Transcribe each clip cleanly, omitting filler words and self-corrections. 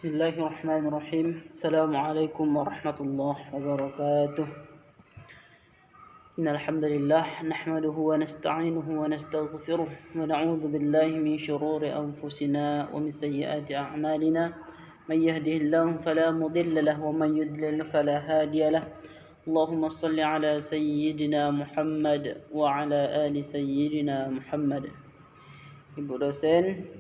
Bismillahirrahmanirrahim. Assalamualaikum warahmatullahi wabarakatuh. Innal hamdalillah nahmaduhu wa nasta'inuhu wa nastaghfiruh wa na'udzu billahi min shururi anfusina wa min sayyiati a'malina. May yahdihillahu fala mudilla lahu wa man yudlil fala hadiya lahu. Allahumma shalli ala sayyidina Muhammad wa ala ali sayyidina Muhammad. Ibu dosen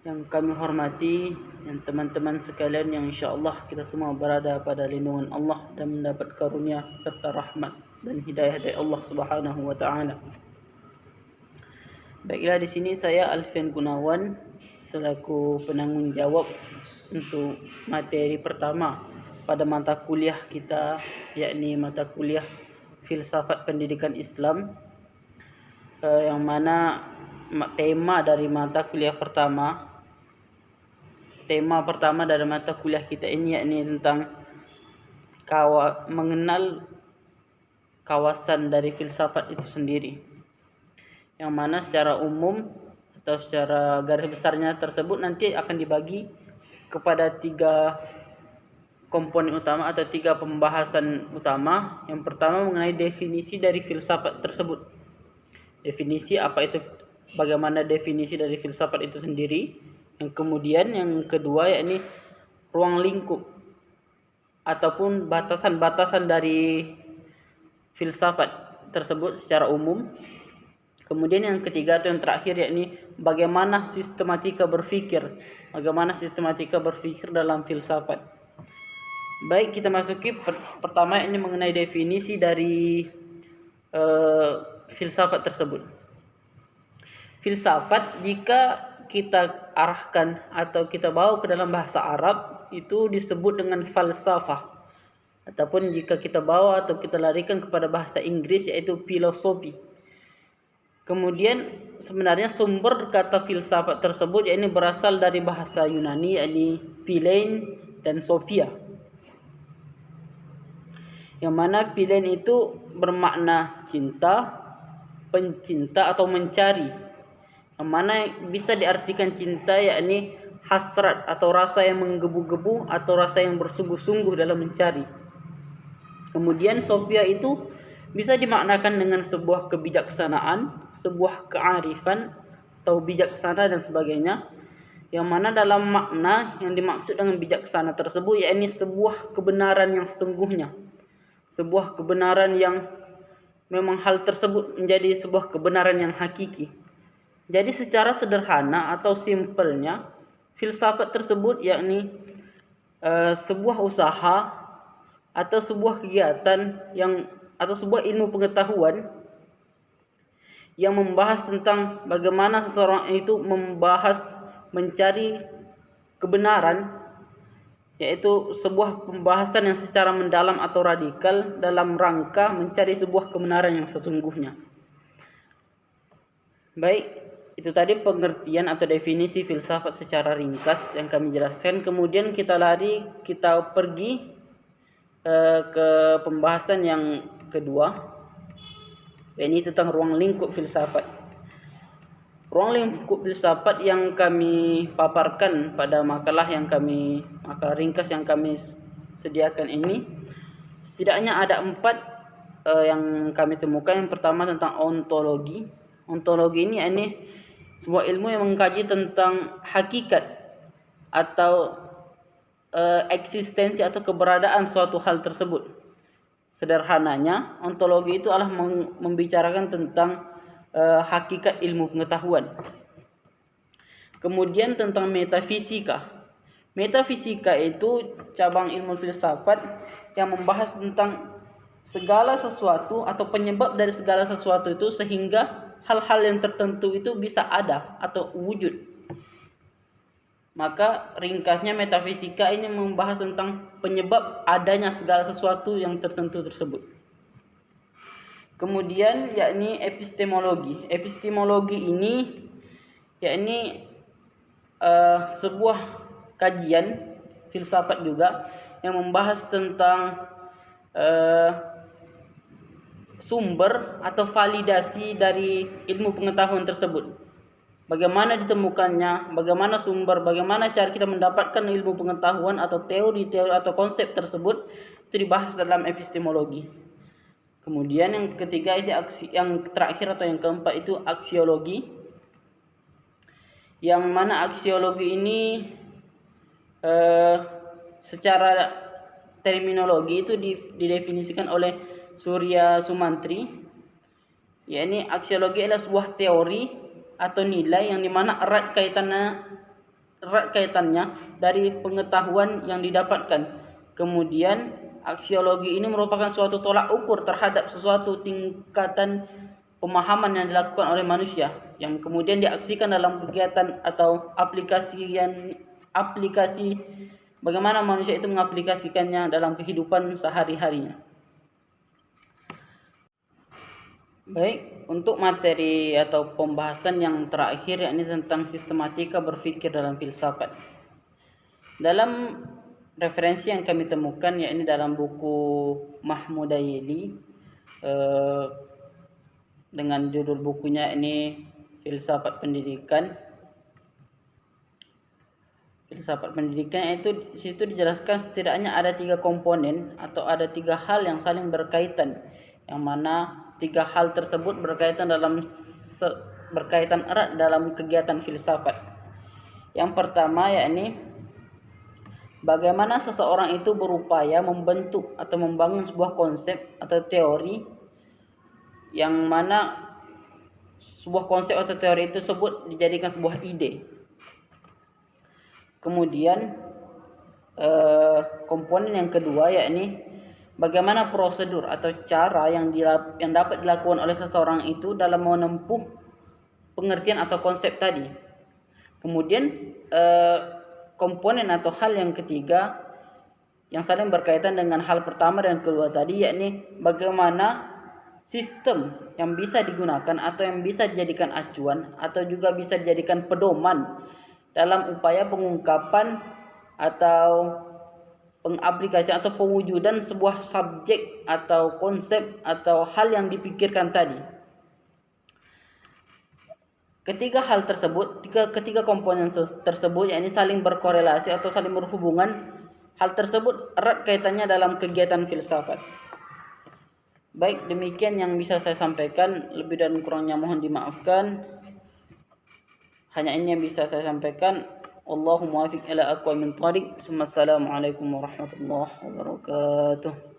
yang kami hormati, dan teman-teman sekalian yang insya-Allah kita semua berada pada lindungan Allah dan mendapat karunia serta rahmat dan hidayah dari Allah Subhanahu wa taala. Baiklah, di sini saya Alfian Gunawan selaku penanggung jawab untuk materi pertama pada mata kuliah kita, yakni mata kuliah Filsafat Pendidikan Islam, yang mana tema dari mata kuliah pertama dari mata kuliah kita ini yakni tentang mengenal kawasan dari filsafat itu sendiri, yang mana secara umum atau secara garis besarnya tersebut nanti akan dibagi kepada 3 komponen utama atau 3 pembahasan utama. Yang pertama mengenai definisi dari filsafat tersebut, definisi apa itu, bagaimana definisi dari filsafat itu sendiri. Yang kemudian yang kedua yakni ruang lingkup ataupun batasan-batasan dari filsafat tersebut secara umum. Kemudian yang ketiga atau yang terakhir yakni bagaimana sistematika berpikir dalam filsafat. Baik, kita masuki pertama ini mengenai definisi dari filsafat tersebut. Filsafat jika kita arahkan atau kita bawa ke dalam bahasa Arab itu disebut dengan falsafah, ataupun jika kita bawa atau kita larikan kepada bahasa Inggris yaitu filosofi. Kemudian sebenarnya sumber kata filsafat tersebut yakni berasal dari bahasa Yunani yakni philein dan sophia, yang mana philein itu bermakna cinta, pencinta atau mencari, yang mana bisa diartikan cinta yakni hasrat atau rasa yang menggebu-gebu atau rasa yang bersungguh-sungguh dalam mencari. Kemudian sophia itu bisa dimaknakan dengan sebuah kebijaksanaan, sebuah kearifan atau bijaksana dan sebagainya, yang mana dalam makna yang dimaksud dengan bijaksana tersebut yakni sebuah kebenaran yang sesungguhnya, sebuah kebenaran yang memang hal tersebut menjadi sebuah kebenaran yang hakiki. Jadi secara sederhana atau simpelnya, filsafat tersebut yakni sebuah usaha atau sebuah kegiatan atau sebuah ilmu pengetahuan yang membahas tentang bagaimana seseorang itu mencari kebenaran, yaitu sebuah pembahasan yang secara mendalam atau radikal dalam rangka mencari sebuah kebenaran yang sesungguhnya. Baik, itu tadi pengertian atau definisi filsafat secara ringkas yang kami jelaskan. Kemudian kita pergi ke pembahasan yang kedua, ini tentang ruang lingkup filsafat. Ruang lingkup filsafat yang kami paparkan pada makalah ringkas yang kami sediakan ini, setidaknya ada 4 yang kami temukan. Yang pertama tentang ontologi. Ontologi ini sebuah ilmu yang mengkaji tentang hakikat atau eksistensi atau keberadaan suatu hal tersebut. Sederhananya, ontologi itu adalah membicarakan tentang hakikat ilmu pengetahuan. Kemudian tentang metafisika. Metafisika itu cabang ilmu filsafat yang membahas tentang segala sesuatu atau penyebab dari segala sesuatu itu sehingga hal-hal yang tertentu itu bisa ada atau wujud. Maka ringkasnya metafisika ini membahas tentang penyebab adanya segala sesuatu yang tertentu tersebut. Kemudian yakni epistemologi. Epistemologi ini yakni sebuah kajian filsafat juga yang membahas tentang sumber atau validasi dari ilmu pengetahuan tersebut. bagaimana ditemukannya, bagaimana sumber, bagaimana cara kita mendapatkan ilmu pengetahuan atau teori-teori atau konsep tersebut, itu dibahas dalam epistemologi. Kemudian yang ketiga itu yang terakhir atau yang keempat itu aksiologi. Yang mana aksiologi ini secara terminologi itu didefinisikan oleh Surya Sumantri. Yakni aksiologi adalah sebuah teori atau nilai yang dimana erat kaitannya dari pengetahuan yang didapatkan. Kemudian aksiologi ini merupakan suatu tolak ukur terhadap sesuatu tingkatan pemahaman yang dilakukan oleh manusia yang kemudian diaksikan dalam kegiatan atau aplikasi bagaimana manusia itu mengaplikasikannya dalam kehidupan sehari-harinya. Baik, untuk materi atau pembahasan yang terakhir yakni tentang sistematika berpikir dalam filsafat. Dalam referensi yang kami temukan yakni dalam buku Mahmudayeli dengan judul bukunya ini Filsafat Pendidikan. Filsafat pendidikan itu di situ dijelaskan setidaknya ada 3 komponen atau ada 3 hal yang saling berkaitan, yang mana 3 hal tersebut berkaitan erat dalam kegiatan filsafat. Yang pertama yakni bagaimana seseorang itu berupaya membentuk atau membangun sebuah konsep atau teori, yang mana sebuah konsep atau teori itu tersebut dijadikan sebuah ide. Kemudian komponen yang kedua yakni bagaimana prosedur atau cara yang dapat dilakukan oleh seseorang itu dalam menempuh pengertian atau konsep tadi. Kemudian komponen atau hal yang ketiga yang saling berkaitan dengan hal pertama dan kedua tadi yakni bagaimana sistem yang bisa digunakan atau yang bisa dijadikan acuan atau juga bisa dijadikan pedoman dalam upaya pengungkapan atau pengaplikasian atau pewujudan sebuah subjek atau konsep atau hal yang dipikirkan tadi. Ketiga hal tersebut, ketiga komponen tersebut yakni saling berkorelasi atau saling berhubungan. Hal tersebut erat kaitannya dalam kegiatan filsafat. Baik, demikian yang bisa saya sampaikan. Lebih dan kurangnya mohon dimaafkan. Hanya ini yang bisa saya sampaikan. Allahumma muwaffiq ila aqwamit thoriq. Assalamualaikum warahmatullahi wabarakatuh.